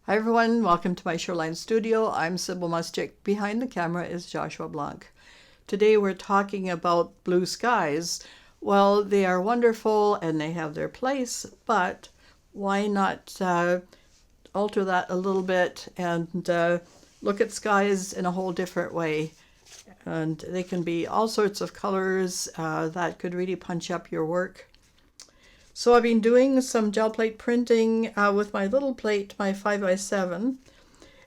Hi everyone, welcome to my Shoreline studio. I'm Sybil Mustick. Behind the camera is Joshua Blanc. Today we're talking about blue skies. Well, they are wonderful and they have their place, but why not alter that a little bit and look at skies in a whole different way? And they can be all sorts of colors that could really punch up your work. So I've been doing some gel plate printing with my little plate, my 5x7,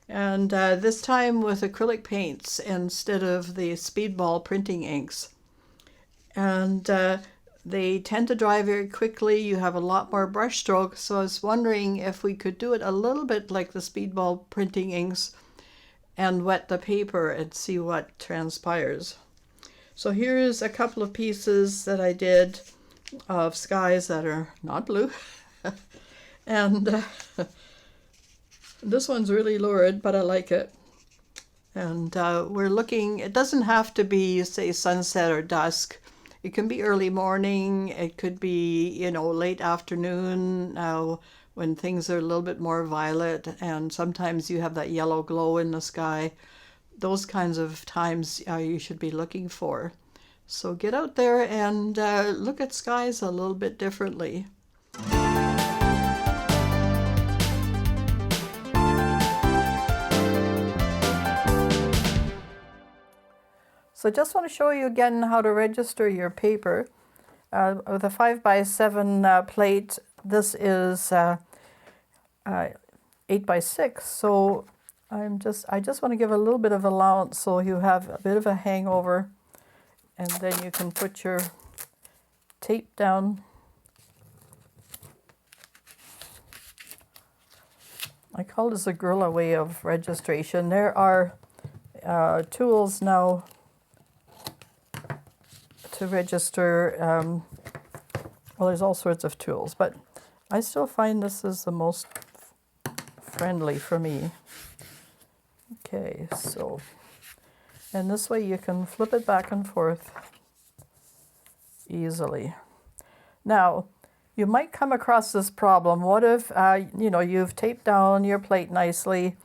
and this time with acrylic paints instead of the speedball printing inks. And they tend to dry very quickly. You have a lot more brush stroke, so I was wondering if we could do it a little bit like the speedball printing inks and wet the paper and see what transpires. So here's a couple of pieces that I did of skies that are not blue. And this one's really lurid, but I like it. And we're looking, it doesn't have to be, say, sunset or dusk. It can be early morning. It could be, late afternoon when things are a little bit more violet, and sometimes you have that yellow glow in the sky. Those kinds of times you should be looking for. So get out there and look at skies a little bit differently. So just want to show you again how to register your paper. With a 5x7 plate, this is 8x6, so I just want to give a little bit of allowance so you have a bit of a hangover. And then you can put your tape down. I call this a guerrilla way of registration. There are tools now to register. Well, there's all sorts of tools, but I still find this is the most friendly for me. Okay, so. And this way you can flip it back and forth easily. Now, you might come across this problem. What if, you've taped down your plate nicely,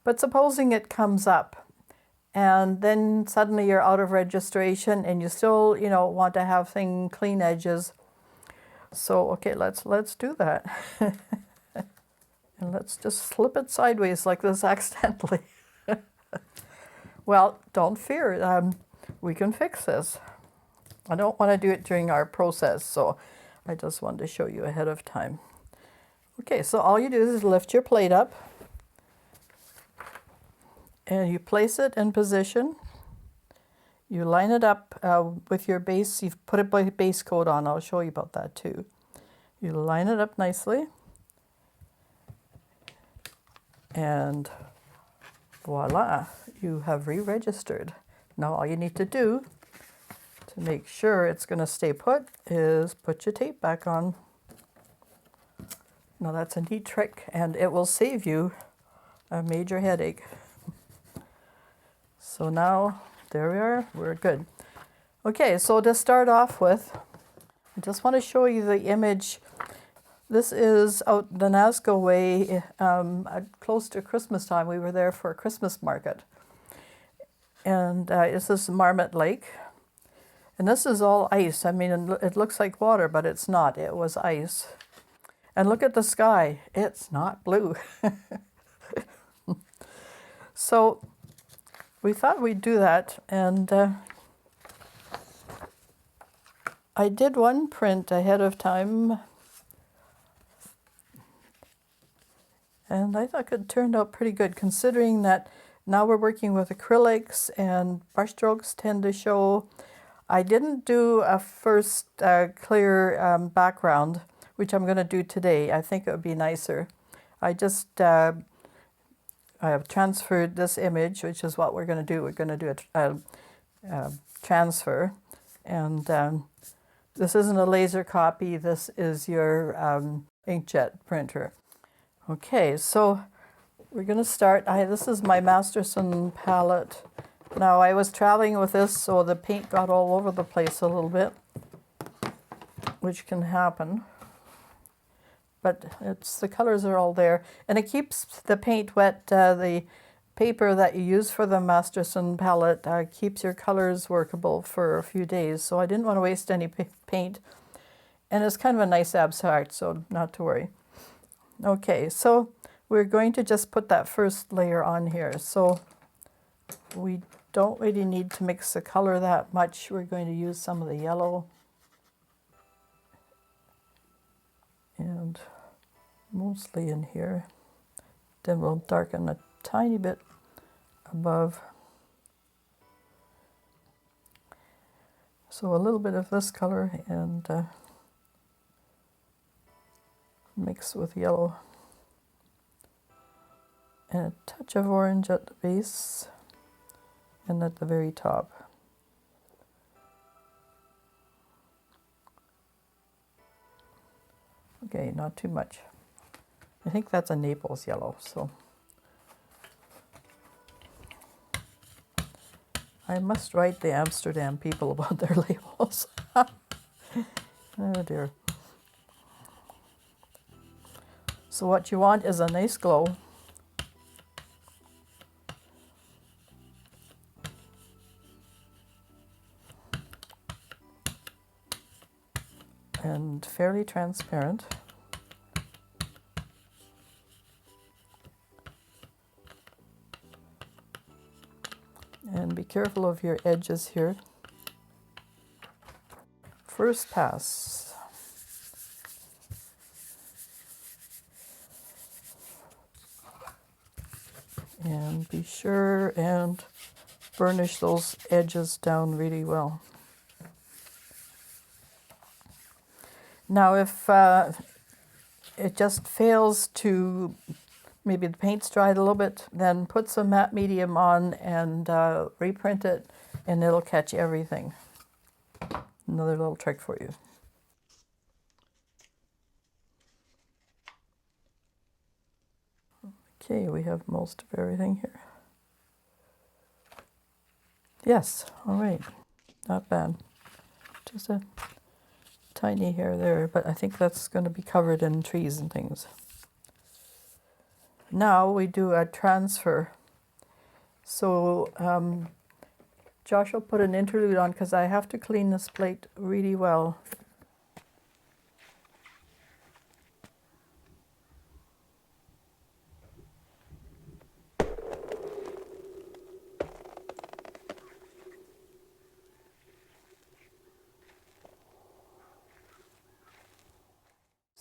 but supposing it comes up and then suddenly you're out of registration and you still, want to have clean edges. So, okay, let's do that. And let's just slip it sideways like this accidentally. Well, don't fear, we can fix this. I don't want to do it during our process, so I just wanted to show you ahead of time. Okay, so all you do is lift your plate up, and you place it in position. You line it up with your base. You've put a base coat on. I'll show you about that too. You line it up nicely, and voila, you have re-registered. Now all you need to do to make sure it's going to stay put is put your tape back on. Now that's a neat trick and it will save you a major headache. So now there we are, we're good. Okay, so to start off with, I just want to show you the image. This is out the Nazca way, close to Christmas time. We were there for a Christmas market. And this is Marmot Lake. And this is all ice. I mean, it looks like water, but it's not. It was ice. And look at the sky. It's not blue. So we thought we'd do that. And I did one print ahead of time. And I thought it turned out pretty good, considering that now we're working with acrylics and brush strokes tend to show. I didn't do a first clear background, which I'm going to do today. I think it would be nicer. I just I have transferred this image, which is what we're going to do. We're going to do a transfer. And this isn't a laser copy. This is your inkjet printer. Okay, so we're going to start. This is my Masterson palette. Now, I was traveling with this, so the paint got all over the place a little bit, which can happen. but the colors are all there, and it keeps the paint wet. The paper that you use for the Masterson palette keeps your colors workable for a few days, so I didn't want to waste any paint, and it's kind of a nice abstract, so not to worry. Okay, so we're going to just put that first layer on here, so we don't really need to mix the color that much. We're going to use some of the yellow and mostly in here. Then we'll darken a tiny bit above. So a little bit of this color and mix with yellow. And a touch of orange at the base and at the very top. Okay, not too much. I think that's a Naples yellow, so I must write the Amsterdam people about their labels. Oh dear. So what you want is a nice glow. And fairly transparent. And be careful of your edges here. First pass. And be sure and burnish those edges down really well. Now if it just fails to, maybe the paint's dried a little bit, then put some matte medium on and reprint it, and it'll catch everything. Another little trick for you. Okay, we have most of everything here. Yes, all right, not bad. Just a tiny hair there, but I think that's going to be covered in trees and things. Now we do a transfer. So Josh will put an interlude on because I have to clean this plate really well.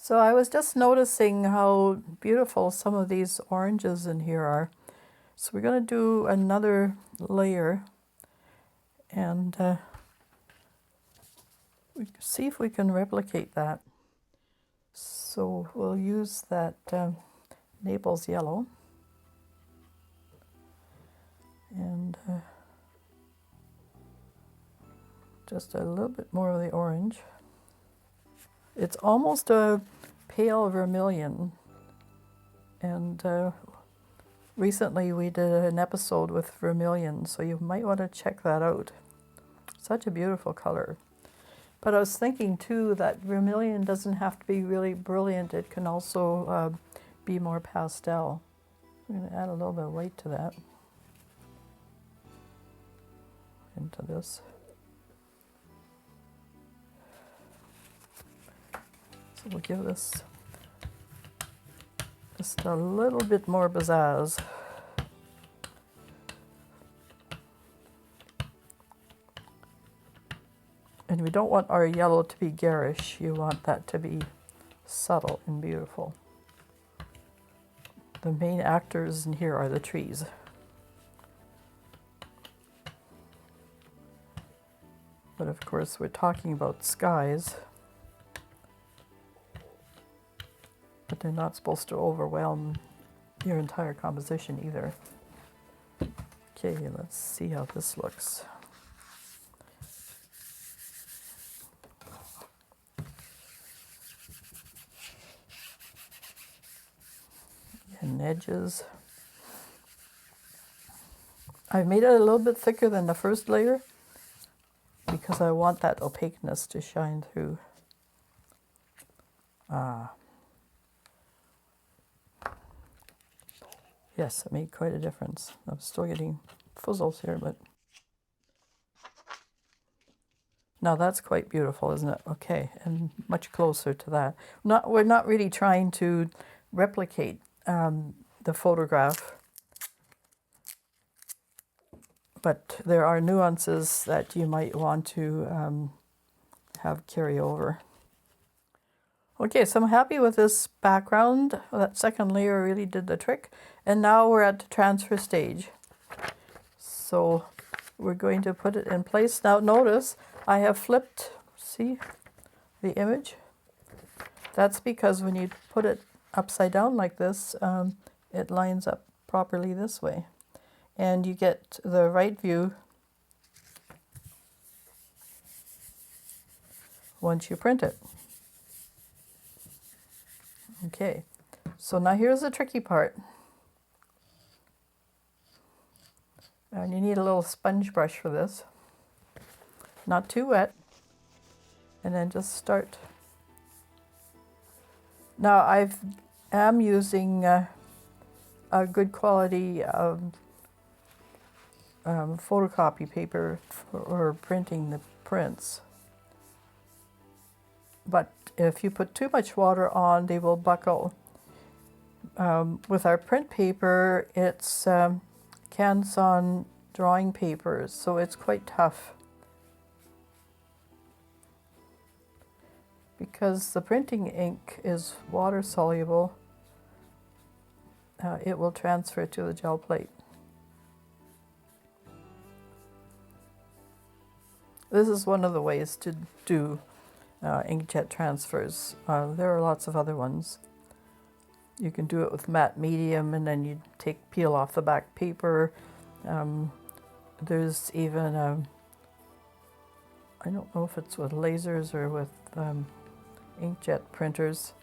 So I was just noticing how beautiful some of these oranges in here are. So we're going to do another layer and see if we can replicate that. So we'll use that Naples yellow and just a little bit more of the orange. It's almost a pale vermilion, and recently we did an episode with vermilion, so you might want to check that out. Such a beautiful color. But I was thinking too that vermilion doesn't have to be really brilliant, it can also be more pastel. I'm going to add a little bit of white to that, into this. So we'll give this just a little bit more pizzazz. And we don't want our yellow to be garish, you want that to be subtle and beautiful. The main actors in here are the trees. But of course we're talking about skies. But they're not supposed to overwhelm your entire composition either. Okay, let's see how this looks. And edges. I've made it a little bit thicker than the first layer because I want that opaqueness to shine through. Yes, it made quite a difference. I'm still getting fuzzles here, but now that's quite beautiful, isn't it? Okay, and much closer to that. We're not really trying to replicate the photograph, but there are nuances that you might want to have carry over. Okay, so I'm happy with this background. That second layer really did the trick. And now we're at the transfer stage. So we're going to put it in place. Now notice I have flipped, see, the image. That's because when you put it upside down like this, it lines up properly this way. And you get the right view once you print it. Okay, so now here's the tricky part. And you need a little sponge brush for this. Not too wet. And then just start. Now I am using a good quality photocopy paper for printing the prints. But if you put too much water on, they will buckle. With our print paper, it's Canson drawing papers, so it's quite tough. Because the printing ink is water soluble, it will transfer to the gel plate. This is one of the ways to do inkjet transfers. There are lots of other ones. You can do it with matte medium, and then you peel off the back paper. There's even I don't know if it's with lasers or with inkjet printers.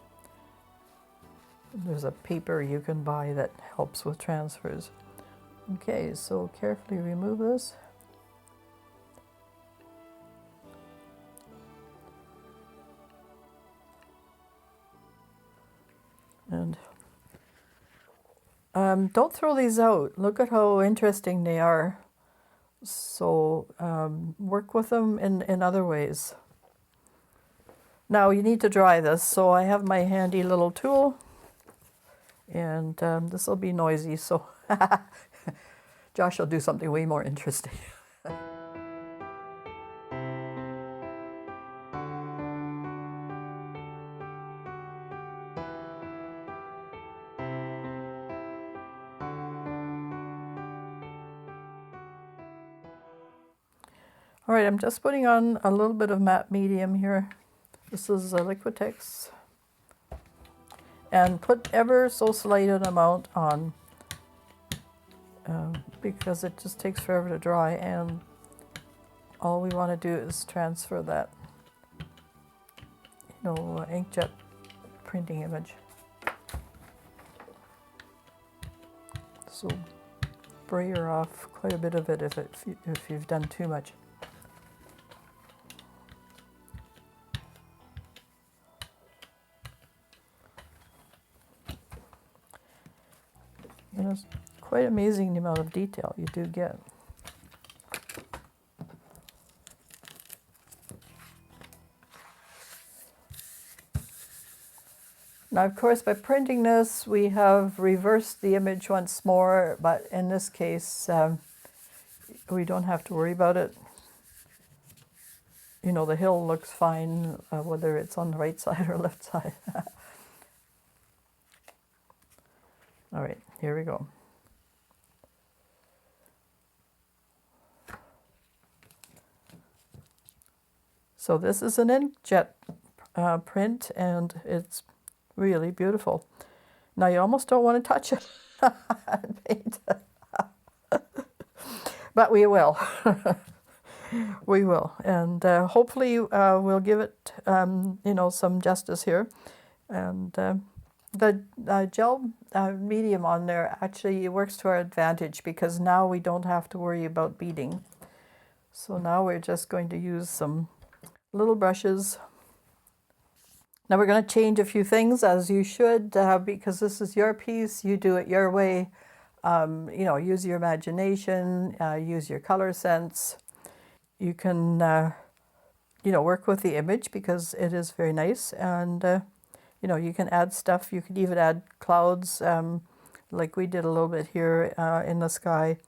There's a paper you can buy that helps with transfers. Okay, so carefully remove this. And don't throw these out. Look at how interesting they are. So work with them in other ways. Now you need to dry this, so I have my handy little tool, and this will be noisy, so Josh will do something way more interesting. All right, I'm just putting on a little bit of matte medium here. This is a Liquitex. And put ever so slight an amount on because it just takes forever to dry, and all we want to do is transfer that, inkjet printing image. So brayer off quite a bit of it if you've done too much. It's quite amazing the amount of detail you do get. Now, of course, by printing this, we have reversed the image once more, but in this case, we don't have to worry about it. The hill looks fine, whether it's on the right side or left side. All right, here we go. So this is an inkjet print, and it's really beautiful. Now you almost don't want to touch it and paint it. But we will. We will, and hopefully we'll give it some justice here. And the gel medium on there actually works to our advantage, because now we don't have to worry about beading. So now we're just going to use some little brushes. Now we're going to change a few things, as you should, because this is your piece. You do it your way. You know, use your imagination, use your color sense. You can, you know, work with the image because it is very nice. And, you know, you can add stuff. You could even add clouds, like we did a little bit here in the sky,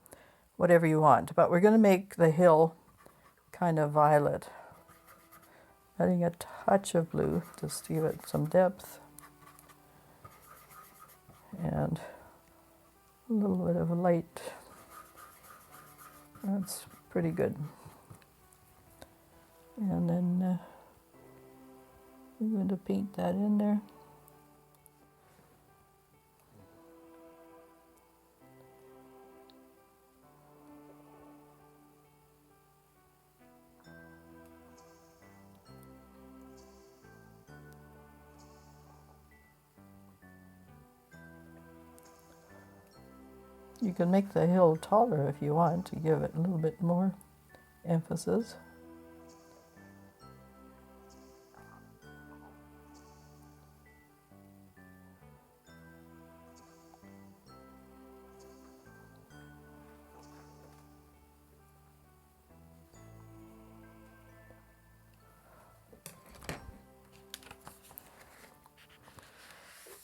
whatever you want. But we're going to make the hill kind of violet. Adding a touch of blue just to give it some depth. And a little bit of light. That's pretty good. And then I'm going to paint that in there. You can make the hill taller if you want to give it a little bit more emphasis.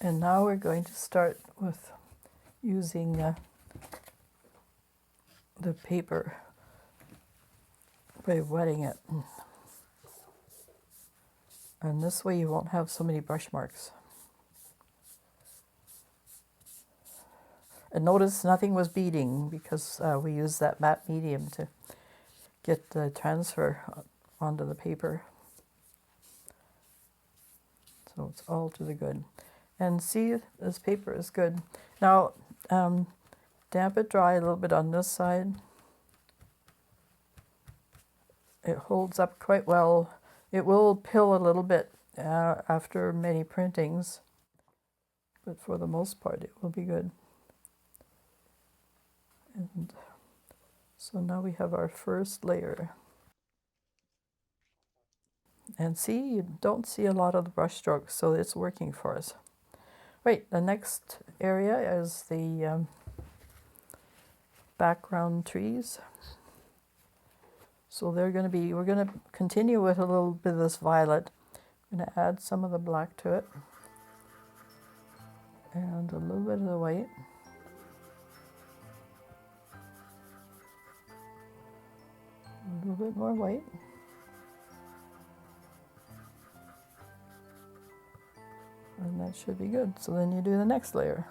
And now we're going to start with using the paper by wetting it. And this way you won't have so many brush marks. And notice nothing was beading because we used that matte medium to get the transfer onto the paper. So it's all to the good. And see, this paper is good. Now, damp it dry a little bit on this side. It holds up quite well. It will pill a little bit after many printings, but for the most part it will be good. And so now we have our first layer. And see, you don't see a lot of the brush strokes, so it's working for us. Right, the next area is the background trees. So they're going to be, we're going to continue with a little bit of this violet. I'm going to add some of the black to it. And a little bit of the white. A little bit more white. And that should be good. So then you do the next layer.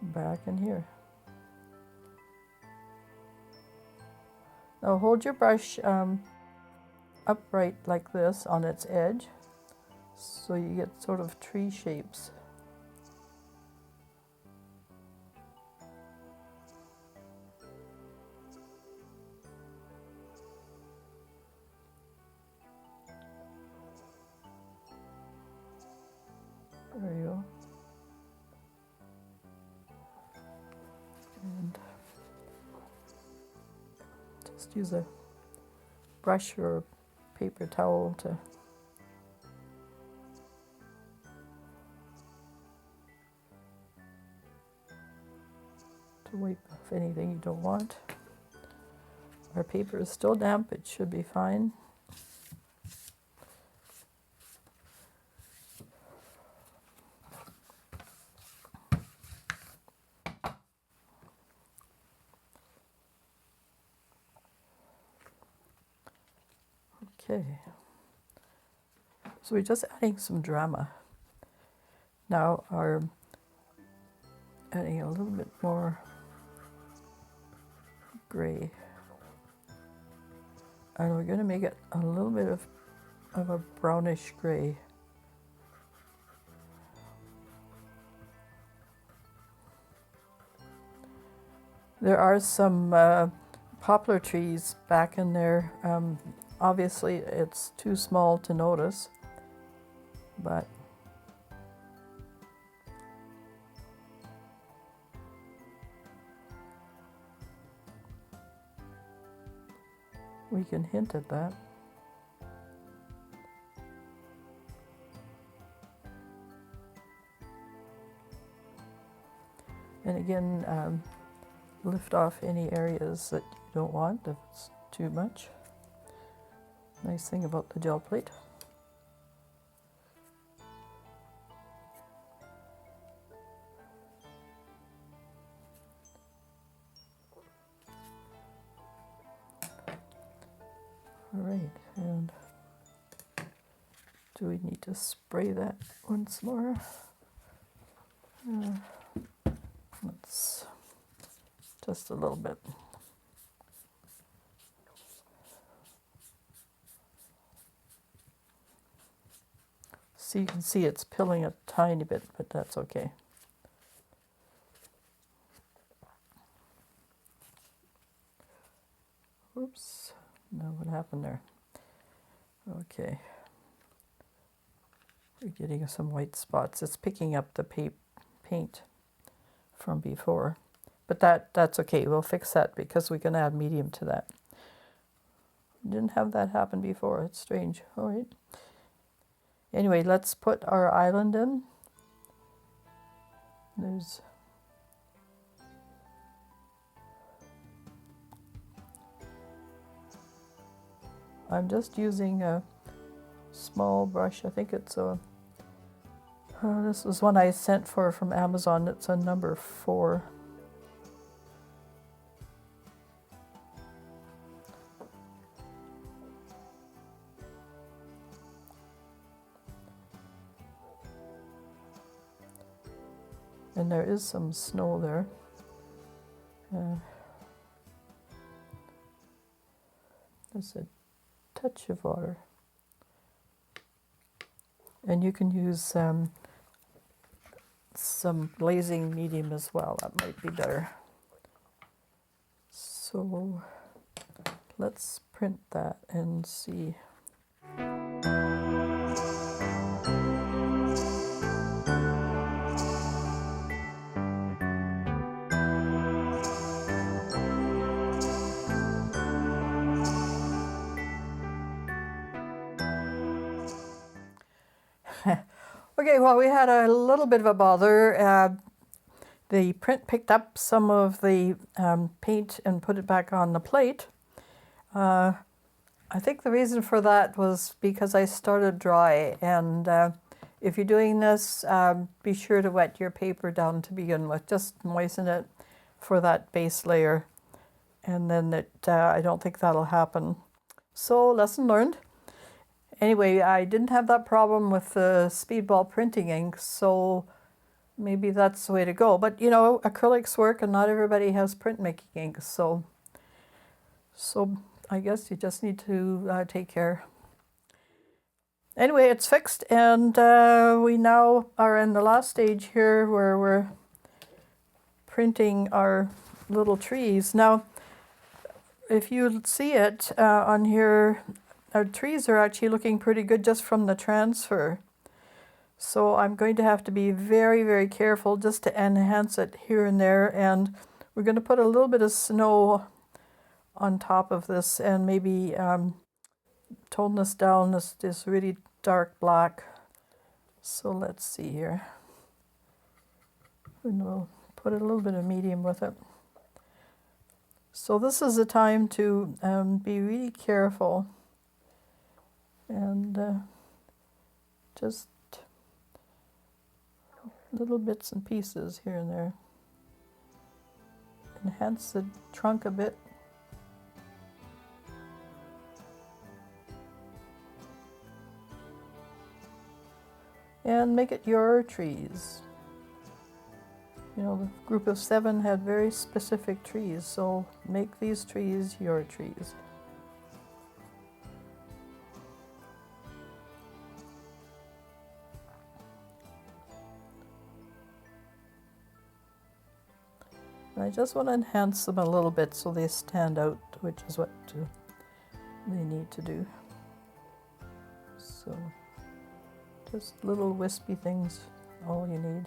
Back in here. Now hold your brush upright like this on its edge, so you get sort of tree shapes. There you go. And just use a brush or paper towel to wipe off anything you don't want. Our paper is still damp, it should be fine. Okay, so we're just adding some drama. Now adding a little bit more gray. And we're going to make it a little bit of a brownish gray. There are some poplar trees back in there. Obviously it's too small to notice, but we can hint at that. And again, lift off any areas that you don't want if it's too much. Nice thing about the gel plate. All right, and do we need to spray that once more? Let's just a little bit. So you can see it's pilling a tiny bit, but that's okay. Oops, no, what happened there? Okay. We're getting some white spots. It's picking up the paint from before. But that's okay. We'll fix that because we can add medium to that. Didn't have that happen before. It's strange. All right. Anyway, let's put our island in. I'm just using a small brush. I think it's a, this was one I sent from Amazon. It's a number 4. And there is some snow there. There's a touch of water. And you can use some glazing medium as well. That might be better. So let's print that and see. Okay, well, we had a little bit of a bother. The print picked up some of the paint and put it back on the plate. I think the reason for that was because I started dry, and if you're doing this, be sure to wet your paper down to begin with. Just moisten it for that base layer, and then I don't think that'll happen. So, lesson learned. Anyway, I didn't have that problem with the speedball printing ink, so maybe that's the way to go. But, you know, acrylics work and not everybody has printmaking ink, so I guess you just need to take care. Anyway, it's fixed, and we now are in the last stage here where we're printing our little trees. Now, if you see it on here, our trees are actually looking pretty good just from the transfer. So I'm going to have to be very, very careful just to enhance it here and there. And we're going to put a little bit of snow on top of this and maybe tone this down, this really dark black. So let's see here. And we'll put a little bit of medium with it. So this is the time to be really careful. And just little bits and pieces here and there. Enhance the trunk a bit. And make it your trees. You know, the group of 7 had very specific trees, so make these trees your trees. I just want to enhance them a little bit so they stand out, which is what they need to do. So, just little wispy things, all you need.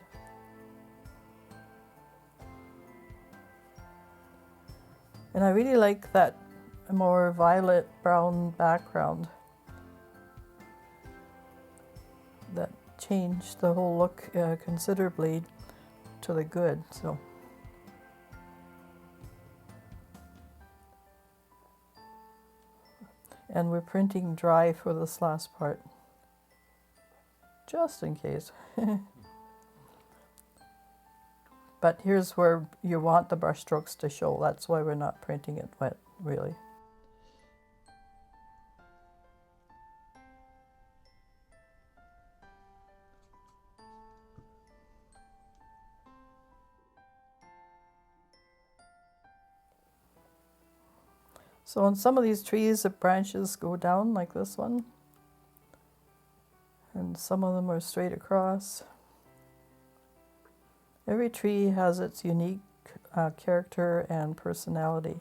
And I really like that more violet brown background. That changed the whole look considerably to the good. So And we're printing dry for this last part, just in case. But here's where you want the brush strokes to show. That's why we're not printing it wet, really. So on some of these trees, the branches go down like this one, and some of them are straight across. Every tree has its unique character and personality.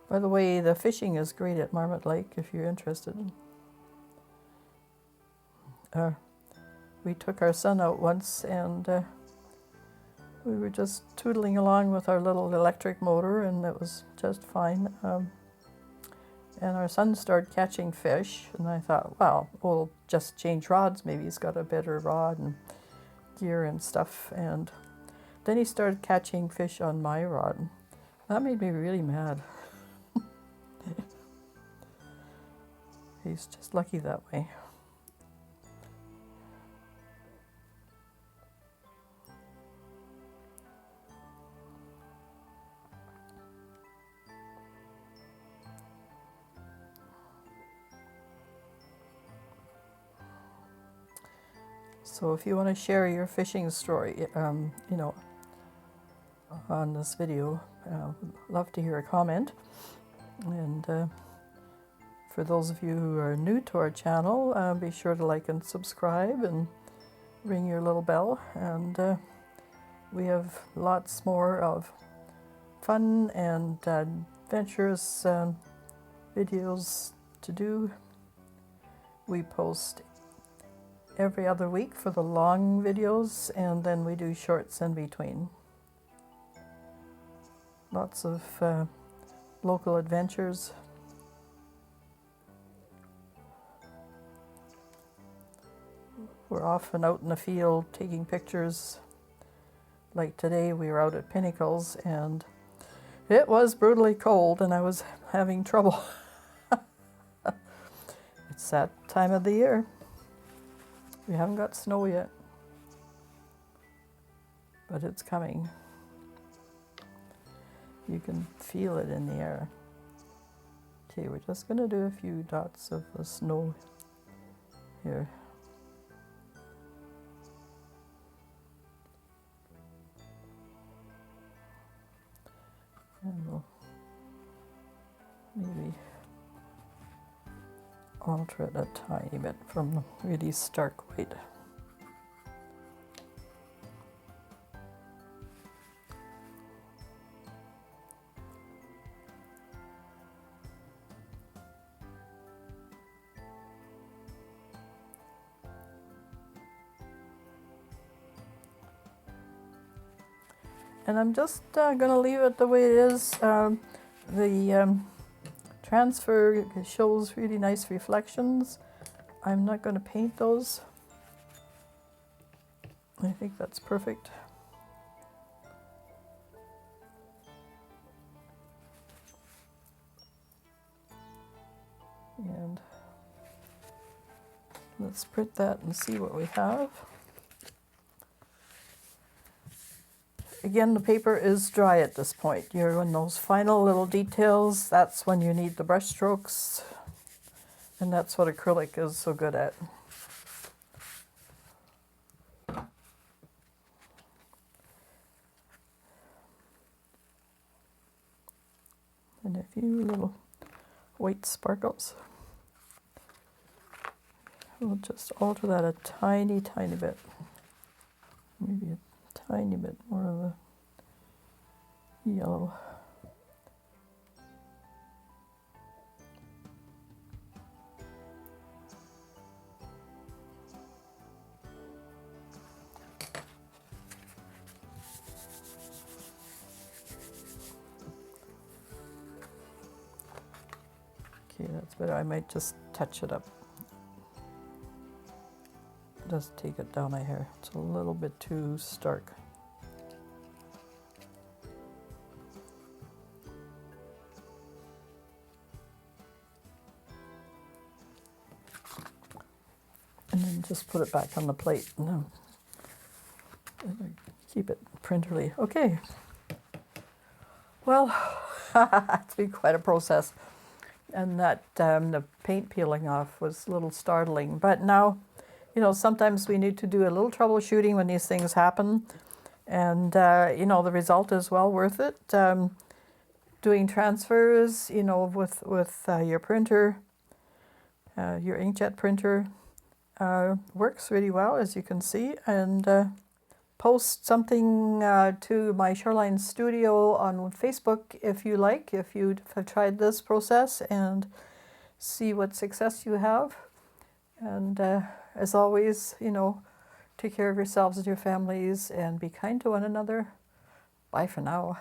By the way, the fishing is great at Marmot Lake if you're interested. We took our son out once, and we were just tootling along with our little electric motor, and it was just fine. And our son started catching fish, and I thought, well, we'll just change rods. Maybe he's got a better rod and gear and stuff. And then he started catching fish on my rod. That made me really mad. He's just lucky that way. So if you want to share your fishing story, you know, on this video, love to hear a comment. And for those of you who are new to our channel, be sure to like and subscribe and ring your little bell. And we have lots more of fun and adventurous videos to do. We post every other week for the long videos, and then we do shorts in between. Lots of local adventures. We're often out in the field taking pictures. Like today we were out at Pinnacles, and it was brutally cold and I was having trouble. It's that time of the year. We haven't got snow yet, but it's coming. You can feel it in the air. Okay, we're just going to do a few dots of the snow here. And we'll maybe alter it a tiny bit from the really stark white. And I'm just going to leave it the way it is. The transfer shows really nice reflections. I'm not going to paint those. I think that's perfect. And let's print that and see what we have. Again, the paper is dry at this point. You're in those final little details. That's when you need the brush strokes. And that's what acrylic is so good at. And a few little white sparkles. We'll just alter that a tiny, tiny bit. Maybe a tiny bit more of a yellow. Okay, that's better. I might just touch it up. Just take it down my hair. It's a little bit too stark. And then just put it back on the plate. And keep it printerly. Okay. Well, it's been quite a process. And that the paint peeling off was a little startling. But now, you know, sometimes we need to do a little troubleshooting when these things happen. And, you know, the result is well worth it. Doing transfers, you know, with your printer, your inkjet printer, works really well, as you can see. And post something to my Shoreline studio on Facebook if you like, if you've tried this process, and see what success you have. And as always, you know, take care of yourselves and your families and be kind to one another. Bye for now.